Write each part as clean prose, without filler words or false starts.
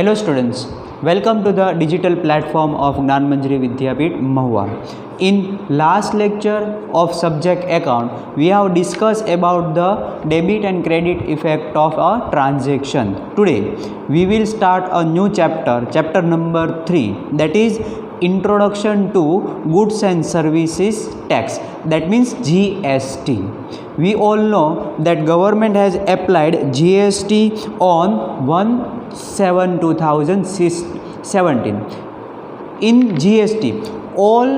Hello students, welcome to the digital platform of Gnanmanjari Vidyapeeth Mahua. In last lecture of subject account, we have discussed about the debit and credit effect of a transaction. Today, we will start a new chapter number 3, that is Introduction to Goods and Services Tax, that means GST. We all know that government has applied GST on 1/7/2017. In GST, all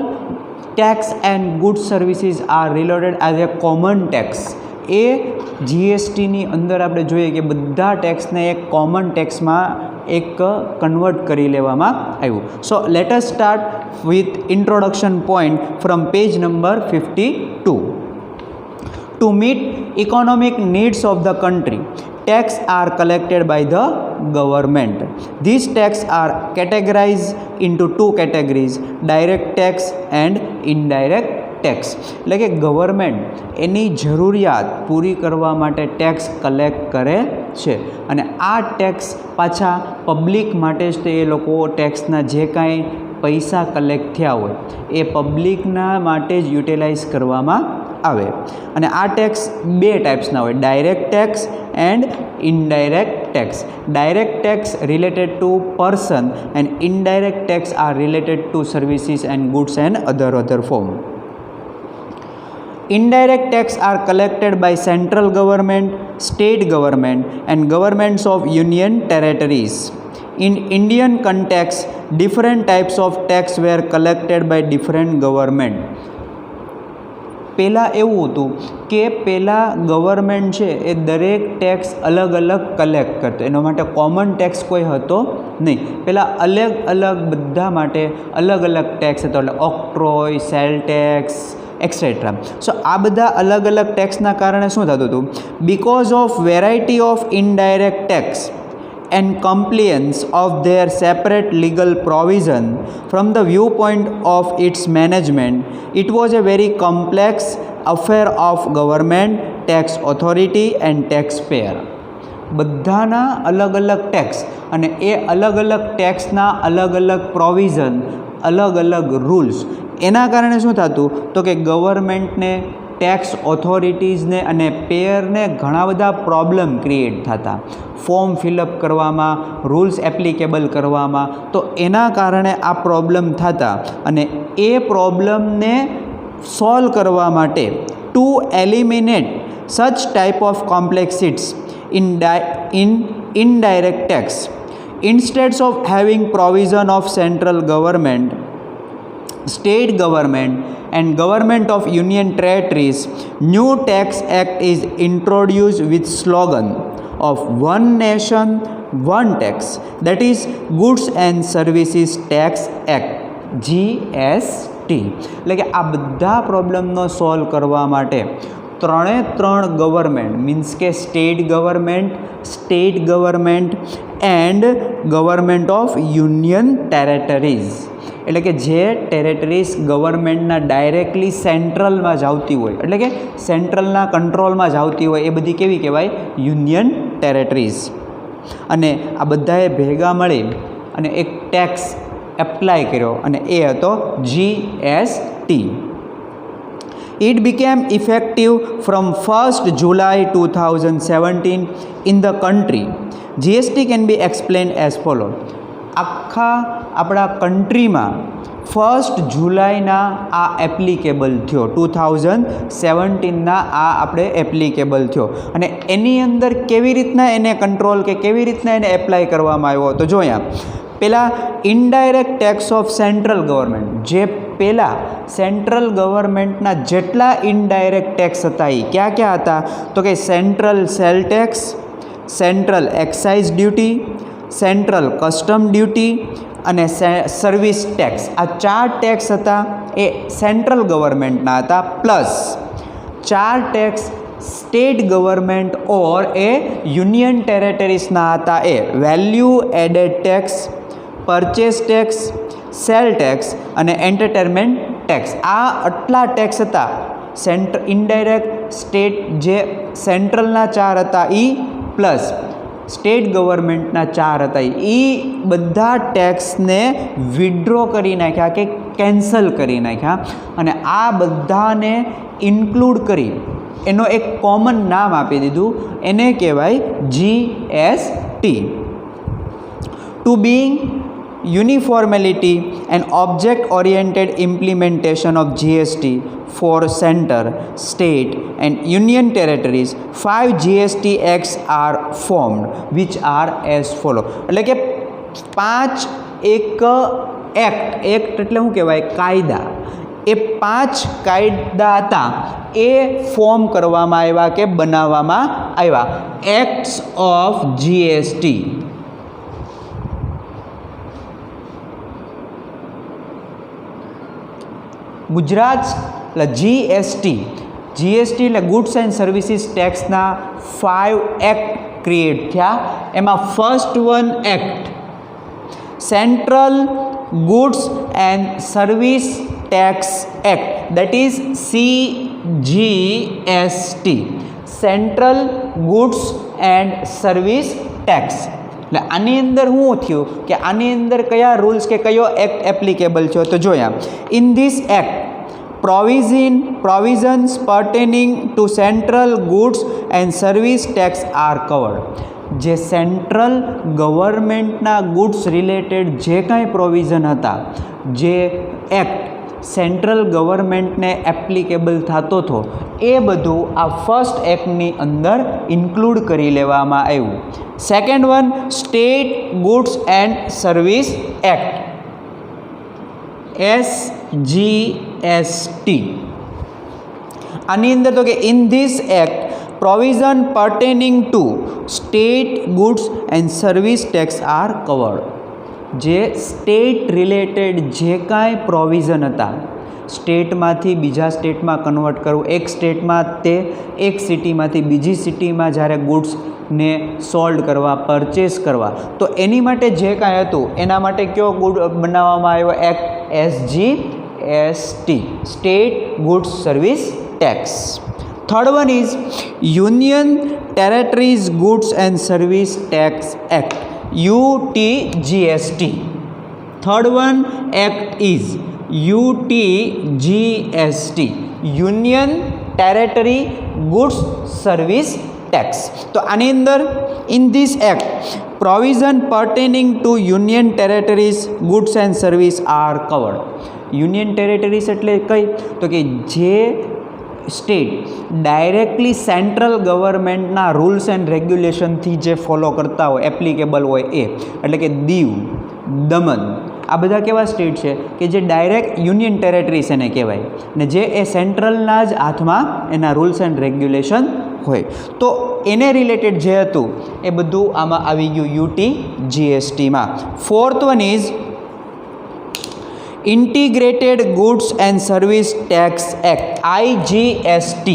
tax and goods services are related as a common tax. એ જીએસટીની અંદર આપણે જોઈએ કે બધા ટેક્સને એક common ટેક્સમાં એક convert કરી લેવામાં આવ્યું. So let us start with introduction point from page number 52. To meet economic needs of the country, tax are collected by the government. These tax are categorized into two categories, direct tax and indirect tax. એટલે કે government એની જરૂરિયાત પૂરી કરવા માટે tax collect કરે છે અને આ tax પાછા પબ્લિક માટે જ તે એ લોકો ટેક્સના જે કાંઈ પૈસા કલેક્ટ થયા હોય એ પબ્લિકના માટે જ યુટિલાઇઝ કરવામાં આવે. અને આ ટેક્સ બે ટાઈપ્સના હોય, direct tax and indirect tax. Direct tax related to person and indirect tax R related to services and goods and other form. Indirect tax are collected by central government, state government and governments of union territories. In Indian context, different types of tax were collected by different government. પહેલાં એવું હતું કે પહેલાં government છે એ દરેક tax અલગ અલગ collect કરતો, એના માટે કોમન ટેક્સ કોઈ હતો નહીં. પહેલાં અલગ અલગ બધા માટે અલગ અલગ ટેક્સ હતો, એટલે ઓક્ટ્રોય, સેલ ટેક્સ એક્સેટ્રા. સો આ બધા અલગ અલગ ટેક્સના કારણે શું થતું હતું, because of variety of indirect tax and compliance of their separate legal provision from the viewpoint of its management, it was a very complex affair of government, tax authority and taxpayer. બધાના અલગ અલગ tax અને એ અલગ અલગ ટેક્સના અલગ અલગ provision, અલગ અલગ રૂલ્સ, એના કારણે શું થતું તો કે ગવર્મેન્ટને, ટેક્સ ઓથોરિટીઝને અને પેયરને ઘણા બધા પ્રોબ્લેમ ક્રિએટ થતા ફોર્મ ફિલઅપ કરવામાં, રૂલ્સ એપ્લિકેબલ કરવામાં. તો એના કારણે આ પ્રોબ્લેમ થતા અને એ પ્રોબ્લેમને સોલ્વ કરવા માટે to eliminate such type of complexities in indirect tax, instead of having provision of central government, state government and government of union territories, new tax act is introduced with slogan of one nation one tax, that is goods and services tax act, GST. એટલે કે આ બધા પ્રોબ્લેમનો solve કરવા માટે ત્રણે ત્રણ government, means કે state government and government of union territories, એટલે કે જે ટેરેટરીઝ ગવર્મેન્ટના ડાયરેક્ટલી સેન્ટ્રલમાં જ આવતી હોય, એટલે કે સેન્ટ્રલના કંટ્રોલમાં જ આવતી હોય, એ બધી કેવી કહેવાય, યુનિયન ટેરેટરીઝ. અને આ બધાએ ભેગા મળી અને એક ટેક્સ એપ્લાય કર્યો અને એ હતો GST. It became effective from 1st July 2017 in the country. GST can be explained as follows. આખા આપણા કન્ટ્રીમાં 1st જુલાઈના આ એપ્લિકેબલ થયો, 2017ના આ આપણે એપ્લિકેબલ થયો. અને એની અંદર કેવી રીતના એને કંટ્રોલ કે કેવી રીતના એને એપ્લાય કરવામાં આવ્યો તો જો અહીંયા પહેલાં indirect tax of central government, જે પહેલાં સેન્ટ્રલ ગવર્મેન્ટના જેટલા ઇનડાયરેક્ટ ટેક્સ હતા એ ક્યાં ક્યાં હતા તો કે central sale tax, central excise duty, central custom duty અને સર્વિસ ટેક્સ. આ 4 ટેક્સ હતા એ સેન્ટ્રલ ગવર્મેન્ટના હતા, plus 4 tax state government or એ યુનિયન ટેરેટરીઝના હતા, એ value added tax, purchase tax, sale tax અને એન્ટરટેનમેન્ટ ટેક્સ. આ આટલા ટેક્સ હતા ઇનડાયરેક્ટ સ્ટેટ જે સેન્ટ્રલના 4 હતા એ, પ્લસ સ્ટેટ ગવર્મેન્ટના 4 હતા એ બધા ટેક્સને વિડ્રો કરી નાખ્યા કે કેન્સલ કરી નાખ્યા અને આ બધાને ઇન્ક્લુડ કરી એનો એક કોમન નામ આપી દીધું, એને કહેવાય GST. To being uniformity and object oriented implementation of GST for center, state and union territories, 5 GST acts are formed which are as follow. એટલે કે 5 એક એક્ટ એટલે શું કહેવાય, કાયદા, એ 5 કાયદા હતા એ ફોર્મ કરવામાં આવ્યા કે બનાવવામાં આવ્યા, એક્ટ્સ ઓફ જીએસટી. ગુજરાત એટલે જીએસટી એટલે ગુડ્સ એન્ડ સર્વિસીસ ટેક્સના 5 એક્ટ ક્રિએટ થયા. એમાં first one act central goods and service tax act, that is CGST, central goods and service tax. એટલે આની અંદર શું થયું કે આની અંદર કયા રૂલ્સ કે કયો એક્ટ એપ્લિકેબલ છે તો જોયા. In this act provisions pertaining to central goods and service tax are covered. જે સેન્ટ્રલ ગવર્મેન્ટના ગુડ્સ રિલેટેડ જે કાંઈ પ્રોવિઝન હતા, જે એક્ટ સેન્ટ્રલ ગવર્મેન્ટને એપ્લિકેબલ થતો હતો એ બધું આ ફર્સ્ટ એક્ટની અંદર ઇન્ક્લુડ કરી લેવામાં આવ્યું. Second one state goods and service act, SGST. આની અંદર તો કે in this act provision pertaining to state goods and service tax are covered. જે સ્ટેટ રિલેટેડ જે કાંઈ પ્રોવિઝન હતા, સ્ટેટમાંથી બીજા સ્ટેટમાં કન્વર્ટ કરવું, એક સ્ટેટમાં તે એક સિટીમાંથી બીજી સિટીમાં જ્યારે ગુડ્સને સોલ્ડ કરવા, પરચેસ કરવા, તો એની માટે જે કાંઈ હતું એના માટે કયો ગુડ બનાવવામાં આવ્યો act, SGST, state goods service tax. Third one is union territories goods and service tax act, UTGST. Third one act is UTGST, union territory goods service tax. તો આની અંદર in this act provision pertaining to union territories goods and service are covered. Union territories એટલે કઈ તો કે જે state directly central ગવર્મેન્ટના rules and રેગ્યુલેશનથી જે ફોલો કરતા હોય, એપ્લિકેબલ હોય એ, એટલે કે દીવ, દમન, આ બધા કેવા સ્ટેટ છે કે જે ડાયરેક્ટ યુનિયન ટેરેટરીઝ એને કહેવાય ને જે એ સેન્ટ્રલના જ હાથમાં એના રૂલ્સ એન્ડ રેગ્યુલેશન હોય. તો એને રિલેટેડ જે હતું એ બધું આમાં આવી ગયું UTGSTમાં. Fourth one is integrated goods and service tax act, IGST,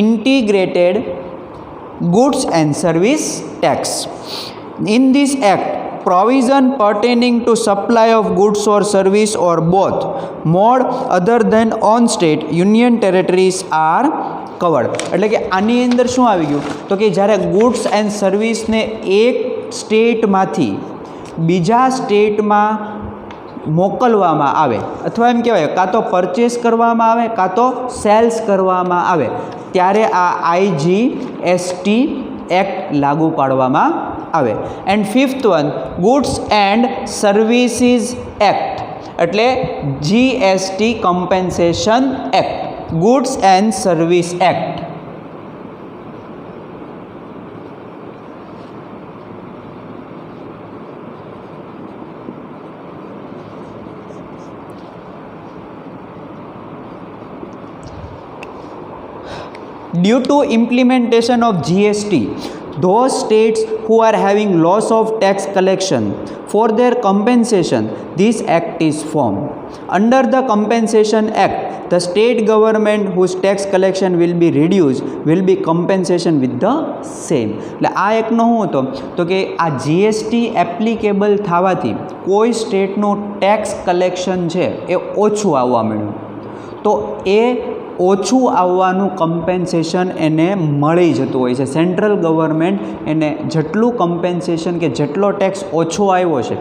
integrated goods and service tax. In this act provision pertaining to supply of goods or service or both mode other than on state union territories are covered. એટલે કે આની અંદર શું આવી ગયું તો કે જ્યારે ગુડ્સ એન્ડ સર્વિસને એક સ્ટેટમાંથી બીજા સ્ટેટમાં મોકલવામાં આવે અથવા એમ કહેવાય કાં તો પરચેસ કરવામાં આવે કાં તો સેલ્સ કરવામાં આવે ત્યારે આ IGST એક્ટ લાગુ પાડવામાં આવે. And fifth one goods and services act એટલે GST compensation act, goods and service act. Due to implementation of GST, those states who are having loss of tax collection, for their compensation, this act is formed. Under the Compensation Act, the state government whose tax collection will be reduced will be compensation with the same. એટલે આ એકનો શું હતો તો કે આ GST applicable થવાથી કોઈ સ્ટેટનું ટેક્સ કલેક્શન છે એ ઓછું આવવા મળ્યું, તો એ ઓછું આવવાનું કમ્પેન્સેશન એને મળી જતું હોય છે. સેન્ટ્રલ ગવર્મેન્ટ એને જેટલું કમ્પેન્સેશન કે જેટલો ટેક્સ ઓછો આવ્યો છે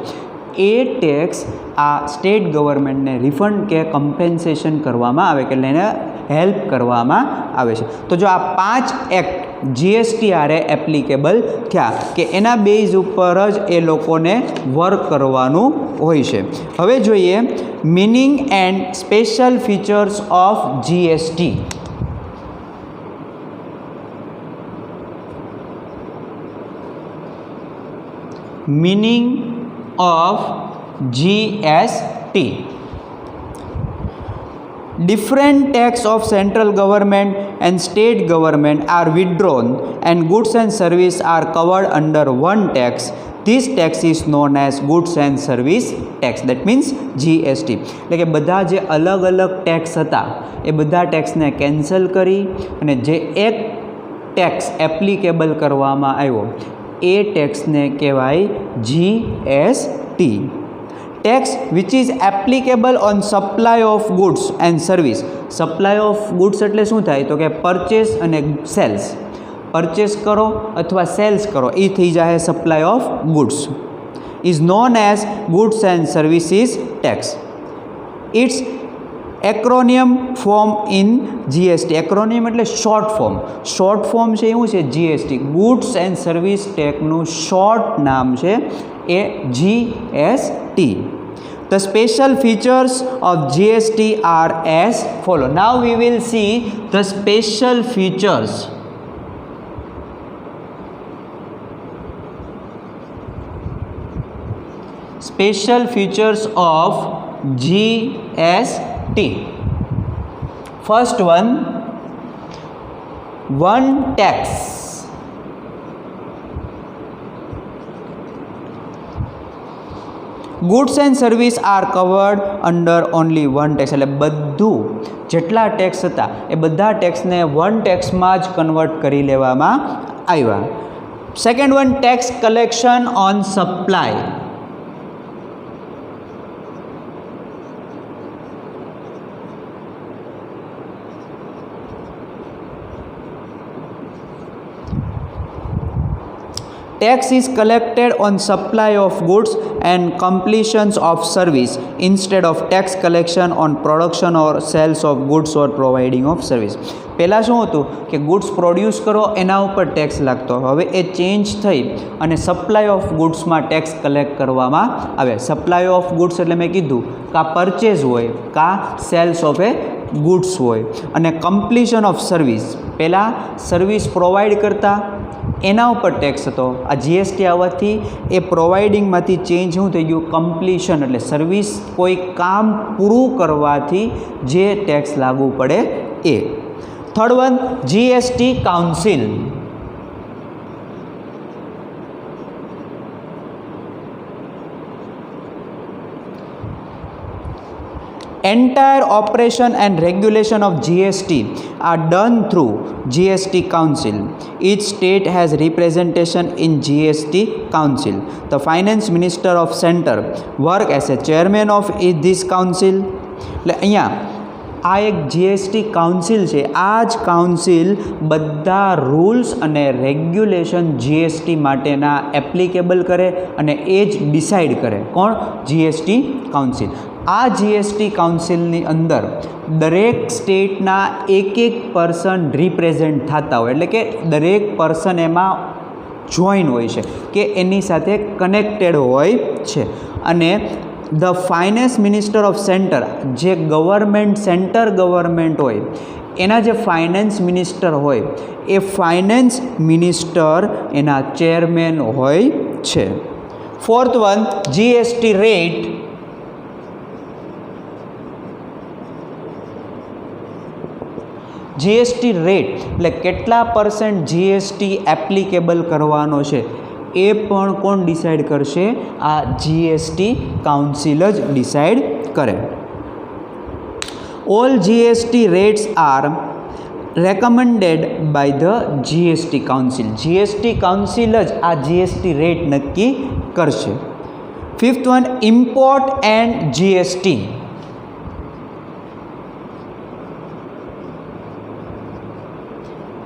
એ ટેક્સ આ સ્ટેટ ગવર્મેન્ટને રિફંડ કે કમ્પેન્સેશન કરવામાં આવે કે એને હેલ્પ કરવામાં આવે છે. તો જો આ 5 એક્ટ જીએસટી આરે એપ્લિકેબલ થયા કે એના બેઝ ઉપર જ એ લોકોને વર્ક કરવાનું હોય છે. હવે જોઈએ meaning and special features of GST. Meaning of GST. Different tax of central government and state government are withdrawn and goods and service are covered under one tax. This tax is known as goods and service tax. That means GST. એટલે કે બધા જે અલગ અલગ tax હતા એ બધા ટેક્સને cancel કરી અને જે એક ટેક્સ એપ્લિકેબલ કરવામાં આવ્યો એ ટેક્સને કહેવાય GST. Tax which is applicable on supply of goods and service. Supply of goods એટલે શું થાય તો કે પરચેસ અને સેલ્સ. પરચેસ કરો અથવા સેલ્સ કરો એ થઈ જાય supply of goods. Is known as goods and services tax. Its acronym form in GST. Acronym એટલે શોર્ટ ફોર્મ. શોર્ટ ફોર્મ છે એવું છે જીએસટી. ગુડ્સ એન્ડ સર્વિસ ટેક્સનું શોર્ટ નામ છે એ GST. The special features of GST are as follow. Now we will see the special features. Special features of GST. First one tax. Goods and service are covered under only one tax. એટલે બધું જેટલા tax હતા એ બધા ટેક્સને one ટેક્સમાં જ convert કરી લેવામાં આવ્યા. Second one tax collection on supply. Tax is collected on supply of goods and completions of service instead of tax collection on production or sales of goods or providing of service. પહેલાં શું હતું કે goods produce કરો એના ઉપર tax લાગતો. હવે એ change થઈ અને સપ્લાય ઓફ ગુડ્સમાં ટેક્સ કલેક્ટ કરવામાં આવે. સપ્લાય ઓફ ગુડ્સ એટલે મેં કીધું કાં પરચેઝ હોય કાં સેલ્સ ઓફ એ ગુડ્સ હોય. અને કમ્પ્લીશન ઓફ સર્વિસ પહેલાં સર્વિસ પ્રોવાઈડ કરતા એના ઉપર ટેક્સ હતો. આ જીએસટી આવવાથી એ પ્રોવાઇડિંગમાંથી ચેન્જ શું થઈ ગયું કમ્પ્લીશન એટલે સર્વિસ કોઈ કામ પૂરું કરવાથી જે ટેક્સ લાગુ પડે એ. Third one GST council. Entire operation and regulation of GST are done through GST Council. Each state has representation in GST Council. The Finance Minister of Center work as a chairman of this council. એટલે અહીંયા આ એક GST council છે. આ જ council બધા rules અને regulation GST માટેના એપ્લિકેબલ કરે અને એ જ ડિસાઇડ કરે. કોણ? GST council. આ જીએસટી કાઉન્સિલની અંદર દરેક સ્ટેટના એક પર્સન રિપ્રેઝેન્ટ થતા હોય. એટલે કે દરેક પર્સન એમાં જોઈન હોય છે કે એની સાથે કનેક્ટેડ હોય છે. અને the finance minister of centre જે ગવર્મેન્ટ સેન્ટર ગવર્મેન્ટ હોય એના જે ફાઇનાન્સ મિનિસ્ટર હોય એ ફાઇનાન્સ મિનિસ્ટર એના ચેરમેન હોય છે. Fourth one GST rate. GST rate એટલે કેટલા % જીએસટી એપ્લિકેબલ કરવાનો છે એ પણ કોણ ડિસાઇડ કરશે? આ જીએસટી કાઉન્સિલ જ ડિસાઇડ કરે. All GST rates are recommended by the GST council. GST council જ આ જીએસટી રેટ નક્કી કરશે. Fifth one import and GST.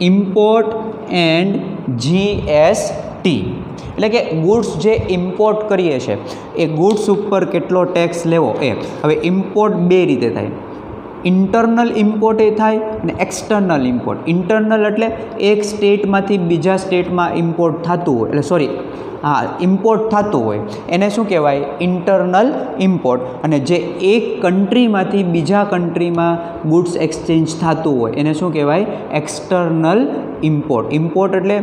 Import and GST, એટલે કે ગુડ્સ જે ઇમ્પોર્ટ કરીએ છીએ એ ગુડ્સ ઉપર કેટલો ટેક્સ લેવો એ. હવે ઇમ્પોર્ટ બે રીતે થાય, ઇન્ટરનલ ઇમ્પોર્ટ એ થાય અને એક્સટર્નલ ઇમ્પોર્ટ. ઇન્ટરનલ એટલે એક સ્ટેટમાંથી બીજા સ્ટેટમાં ઇમ્પોર્ટ થતું હોય, એટલે સોરી ઇમ્પોર્ટ થતું હોય એને શું કહેવાય? Internal import. અને જે એક કન્ટ્રીમાંથી બીજા કન્ટ્રીમાં ગુડ્સ એક્સચેન્જ થતું હોય એને શું કહેવાય? External import. ઇમ્પોર્ટ એટલે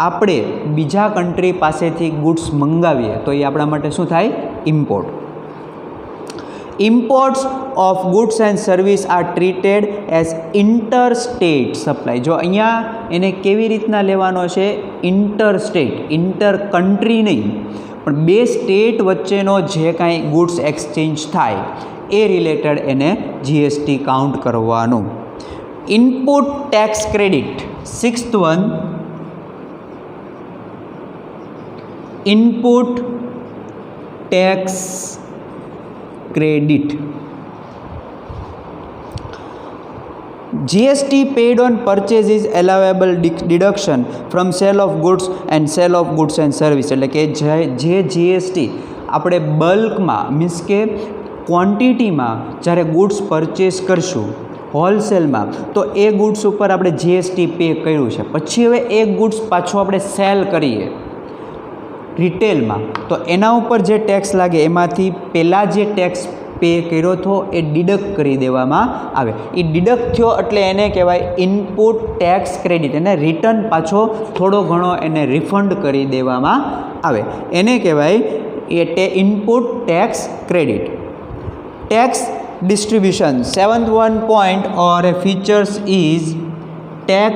આપણે બીજા કન્ટ્રી પાસેથી ગુડ્સ મંગાવીએ તો એ આપણા માટે શું થાય? Import. Imports of goods and service are treated as interstate supply. જો અહીંયા એને કેવી રીતના લેવાનો છે? ઇન્ટરસ્ટેટ, ઇન્ટર કન્ટ્રી નહીં પણ બે સ્ટેટ વચ્ચેનો જે કાંઈ ગુડ્સ એક્સચેન્જ થાય એ રિલેટેડ એને જીએસટી કાઉન્ટ કરવાનું. Input tax credit, 6th one, input tax credit. GST paid on purchase is allowable deduction from sale of goods and sale of goods and service. એટલે કે જે GST આપણે બલ્કમાં means કે ક્વોન્ટિટીમાં જ્યારે goods purchase કરશું હોલસેલમાં તો એ goods ઉપર આપણે જીએસટી પે કર્યું છે, પછી હવે એ ગુડ્સ પાછું આપણે સેલ કરીએ રિટેલમાં તો એના ઉપર જે ટેક્સ લાગે એમાંથી પહેલાં જે ટેક્સ પે કર્યો હતો એ ડિડક્ટ કરી દેવામાં આવે. એ ડિડક્ટ થયો એટલે એને કહેવાય ઇનપુટ ટેક્સ ક્રેડિટ. એને રિટર્ન પાછો થોડો ઘણો એને રિફંડ કરી દેવામાં આવે, એને કહેવાય એ input tax credit. Tax distribution, 7th one point or a features is tax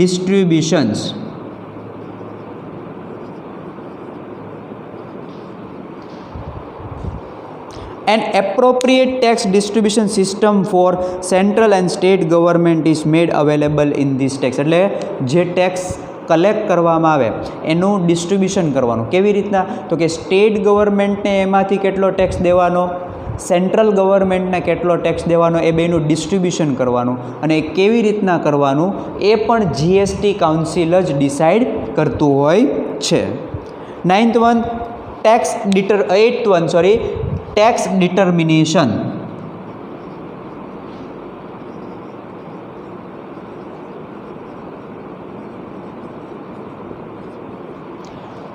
distributions. An appropriate tax distribution system for central and state government is made available in this tax. એટલે જે tax collect કરવામાં આવે એનું distribution કરવાનું. કેવી રીતના? તો કે સ્ટેટ ગવર્મેન્ટને એમાંથી કેટલો ટેક્સ દેવાનો, સેન્ટ્રલ ગવર્મેન્ટને કેટલો ટેક્સ દેવાનો, એ બેનું ડિસ્ટ્રીબ્યુશન કરવાનું. અને એ કેવી રીતના કરવાનું એ પણ જીએસટી કાઉન્સિલ જ ડિસાઇડ કરતું હોય છે. 9th one, tax 8th one sorry, tax determination.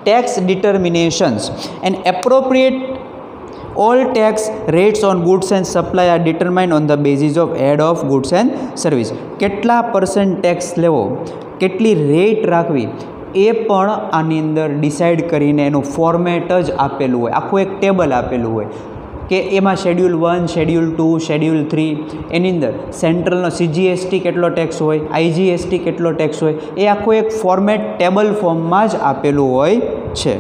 Tax determinations. An appropriate all tax rates on goods and supply are determined on the basis of head of goods and service. કેટલા % tax લેવો, કેટલી rate રાખવી એ પણ આની અંદર decide કરીને એનું format જ આપેલું હોય, આખું એક ટેબલ આપેલું હોય કે એમાં શેડ્યુલ 1, શેડ્યુલ 2, શેડ્યુલ 3 એની અંદર સેન્ટ્રલનો સીજીએસટી કેટલો ટેક્સ હોય, આઈજીએસટી કેટલો ટેક્સ હોય એ આખું એક ફોર્મેટ ટેબલ ફોર્મમાં જ આપેલું હોય છે.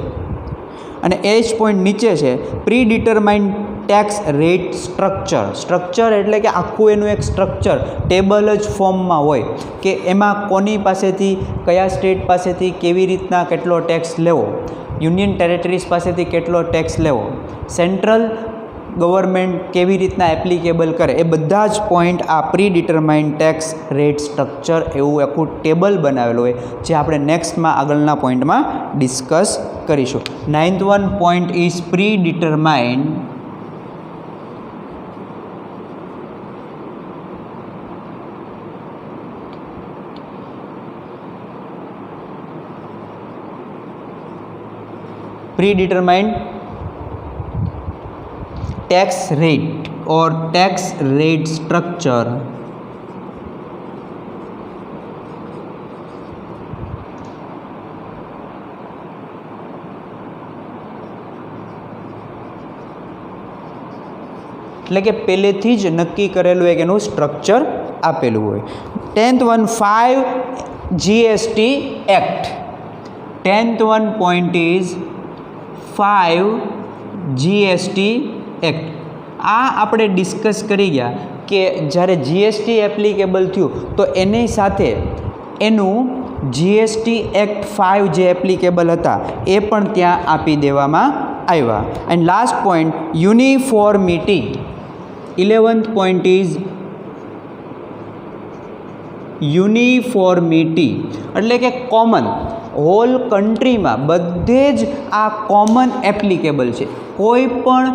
અને એ જ પોઈન્ટ નીચે છે pre determined tax rate structure. Structure એટલે કે આખું એનું એક સ્ટ્રક્ચર ટેબલ જ ફોર્મમાં હોય કે એમાં કોની પાસેથી, કયા સ્ટેટ પાસેથી કેવી રીતના કેટલો ટેક્સ લેવો, યુનિયન ટેરેટરીઝ પાસેથી કેટલો ટેક્સ લેવો, સેન્ટ્રલ ગવર્મેન્ટ કેવી રીતના એપ્લિકેબલ કરે, એ બધા જ પોઈન્ટ આ pre determined tax rate structure એવું આખું ટેબલ બનાવેલું હોય જે આપણે નેક્સ્ટમાં આગળના પોઈન્ટમાં ડિસ્કસ કરીશું. 9th one point is pre determined predetermined tax rate or tax rate structure. એટલે કે પહેલેથી જ નક્કી કરેલું એક એનું સ્ટ્રક્ચર આપેલું હોય. 10th one 5 GST Act. 10th one point is 5 GST act. આ આપણે ડિસ્કસ કરી ગયા કે જ્યારે જીએસટી એપ્લિકેબલ થયું તો એની સાથે એનું જીએસટી એક્ટ 5 જે એપ્લિકેબલ હતા એ પણ ત્યાં આપી દેવામાં આવ્યા. And last point uniformity. 11th point is uniformity એટલે કે કોમન, હોલ કન્ટ્રીમાં બધે જ આ કોમન એપ્લિકેબલ છે. કોઈ પણ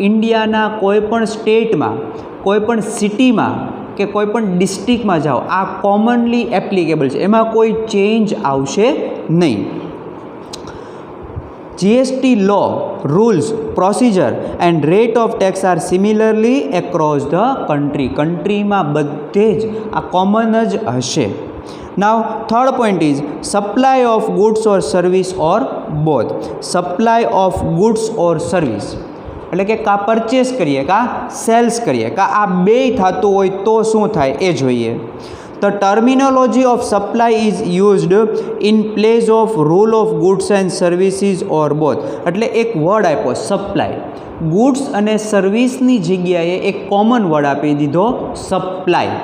ઇન્ડિયાના કોઈ પણ સ્ટેટમાં, કોઈ પણ સિટીમાં કે કોઈ પણ ડિસ્ટ્રિક્ટમાં જાઓ, આ કોમનલી એપ્લિકેબલ છે, એમાં કોઈ ચેન્જ આવશે નહીં. GST law, rules, procedure and rate of tax are similarly across the country. કન્ટ્રીમાં બધે જ આ કોમન જ હશે. Now third point is supply of goods or service or both. Supply of goods or service એટલે કે કા પરચેસ કરીએ કા સેલ્સ કરીએ કા આ બેય થતું હોય તો શું થાય એ જોઈએ. The terminology of supply is used in place of rule of goods and services or both. એટલે એક વર્ડ આપ્યો સપ્લાય, ગુડ્સ અને સર્વિસની જગ્યાએ એક કોમન વર્ડ આપી દીધો supply.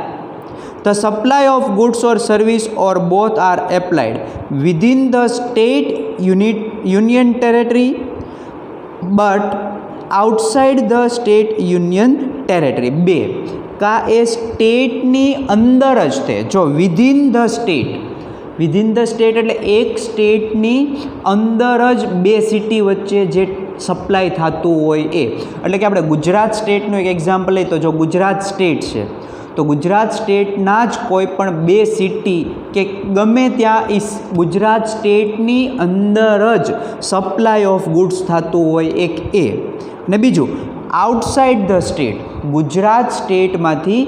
The supply of goods or service or both are applied within the state union territory but outside the state union territory. બે કા એ સ્ટેટની અંદર જ તે જો within the state, within the state એટલે એક સ્ટેટની અંદર જ બે સિટી વચ્ચે જે સપ્લાય થતું હોય એ. એટલે કે આપણે ગુજરાત સ્ટેટનું એક એક્ઝામ્પલ લઈએ તો જો ગુજરાત સ્ટેટ છે તો ગુજરાત સ્ટેટના જ કોઈ પણ બે સિટી કે ગમે ત્યાં એ ગુજરાત સ્ટેટની અંદર જ સપ્લાય ઓફ ગુડ્સ થતું હોય એક એ. ને બીજું આઉટસાઇડ ધ સ્ટેટ, ગુજરાત સ્ટેટમાંથી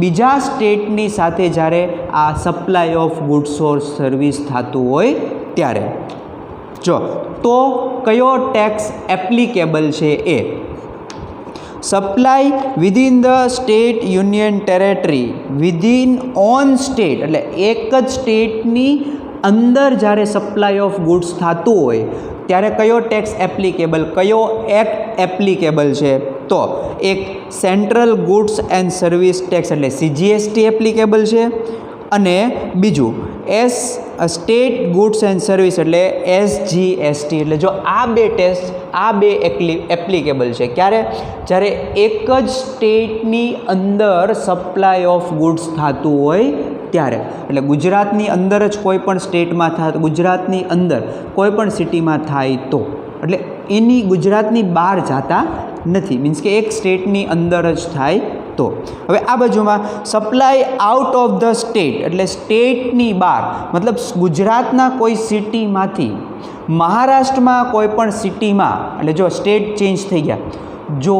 બીજા સ્ટેટની સાથે જ્યારે આ supply of goods or service થતું હોય ત્યારે. જો તો કયો ટેક્સ એપ્લિકેબલ છે એ supply within the state union territory, within own state એટલે એક જ સ્ટેટની અંદર જ્યારે સપ્લાય ઓફ ગુડ્સ થતું હોય ત્યારે કયો ટેક્સ એપ્લિકેબલ, કયો એક્ટ એપ્લિકેબલ છે તો એક central goods and service tax એટલે CGST એપ્લિકેબલ છે અને બીજું સ્ટેટ ગુડ્સ એન્ડ સર્વિસ એટલે SGST. એટલે જો આ બે ટેક્સ આ બે એપ્લિકેબલ છે ક્યારે, જ્યારે એક જ સ્ટેટની અંદર સપ્લાય ઓફ ગુડ્સ થતું હોય ત્યારે. એટલે ગુજરાતની અંદર જ કોઈ પણ સ્ટેટમાં થાય, ગુજરાતની અંદર કોઈ પણ સિટીમાં થાય તો, એટલે એની ગુજરાતની બહાર જતા નથી, મીન્સ કે એક સ્ટેટની અંદર જ થાય તો. હવે આ બાજુમાં supply out of the state એટલે સ્ટેટની બહાર, મતલબ ગુજરાતના કોઈ સિટીમાંથી મહારાષ્ટ્રમાં કોઈ પણ સિટીમાં, એટલે જો સ્ટેટ ચેન્જ થઈ ગયા, જો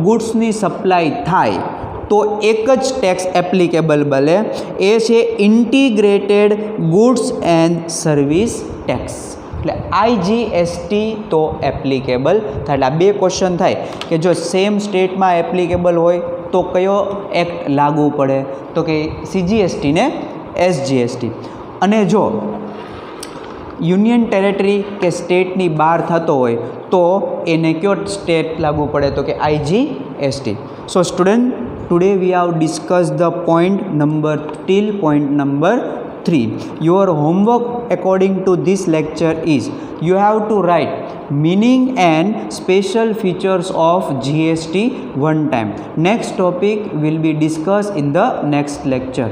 ગુડ્સની સપ્લાય થાય તો એક જ ટેક્સ એપ્લિકેબલ બને, એ છે integrated goods and service tax એટલે IGST તો એપ્લિકેબલ થાય. એટલે આ બે ક્વેશ્ચન થાય કે જો સેમ સ્ટેટમાં એપ્લિકેબલ હોય તો કયો એક્ટ લાગુ પડે તો કે CGST ને SGST. અને જો યુનિયન ટેરેટરી કે સ્ટેટની બહાર થતો હોય તો એને કયો સ્ટેટ લાગુ પડે તો કે IGST. So student, today we have discussed the point number till point number 3. Your homework according to this lecture is you have to write meaning and special features of GST one time. Next topic will be discussed in the next lecture.